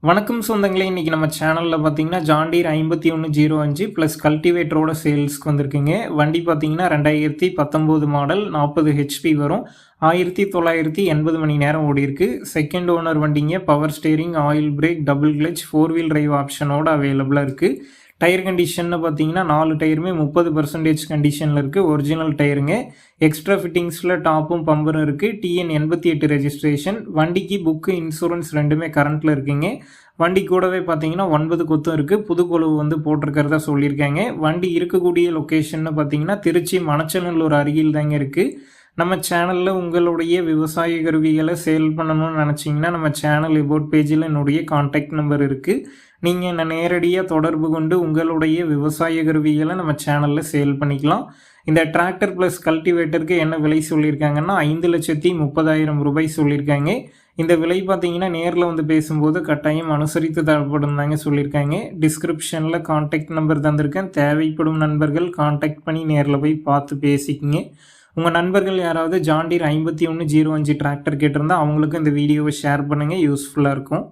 வணக்கம் சொந்தங்களே, இன்றைக்கி நம்ம சேனலில் பார்த்தீங்கன்னா ஜாண்டீர் 5105 ப்ளஸ் கல்டிவேட்டரோட சேல்ஸ்க்கு வந்திருக்குங்க. வண்டி பார்த்தீங்கன்னா 2019 மாடல் 40 ஹெச்பி வரும். 1980 மணி நேரம் ஓடிருக்கு. செகண்ட் ஓனர் வண்டிங்க. Power steering, oil brake, double clutch, 4 wheel drive ஆப்ஷனோட அவைலபிளாக இருக்குது. டயர் கண்டிஷன்னு பார்த்தீங்கன்னா 4 டயருமே 30% கண்டிஷனில் இருக்குது. ஒரிஜினல் டயருங்க. எக்ஸ்ட்ரா ஃபிட்டிங்ஸில் டாப்பும் பம்பரும் இருக்குது. TN 88 registration. வண்டிக்கு புக்கு, இன்சூரன்ஸ் ரெண்டுமே கரண்ட்டில் இருக்குங்க. வண்டி கூடவே பார்த்தீங்கன்னா 9 கொத்தும் இருக்குது. புது கொழுவு வந்து போட்டிருக்கிறதா சொல்லியிருக்காங்க. வண்டி இருக்கக்கூடிய லொக்கேஷன்னு பார்த்தீங்கன்னா திருச்சி மணச்சநல்லூர் அருகில் தாங்க இருக்குது. நம்ம சேனலில் உங்களுடைய விவசாய கருவிகளை சேல் பண்ணணும்னு நினச்சிங்கன்னா நம்ம சேனல் எபோட் பேஜில் என்னுடைய கான்டாக்ட் நம்பர் இருக்குது. நீங்கள் என்ன நேரடியாக தொடர்பு கொண்டு உங்களுடைய விவசாய கருவிகளை நம்ம சேனலில் சேல் பண்ணிக்கலாம். இந்த டிராக்டர் ப்ளஸ் கல்டிவேட்டருக்கு என்ன விலை சொல்லியிருக்காங்கன்னா 5,30,000 ரூபாய் சொல்லியிருக்காங்க. இந்த விலை பார்த்தீங்கன்னா நேரில் வந்து பேசும்போது கட்டாயம் அனுசரித்து தரப்படும் தாங்க சொல்லியிருக்காங்க. டிஸ்கிரிப்ஷனில் கான்டாக்ட் நம்பர் தந்திருக்கேன். தேவைப்படும் நண்பர்கள் கான்டாக்ட் பண்ணி நேரில் போய் பார்த்து பேசிக்கிங்க. உங்கள் நண்பர்கள் யாராவது ஜாண்டீர் 5105 டிராக்டர் கேட்டிருந்தால் அவங்களுக்கும் இந்த வீடியோவை ஷேர் பண்ணுங்கள். யூஸ்ஃபுல்லாக இருக்கும்.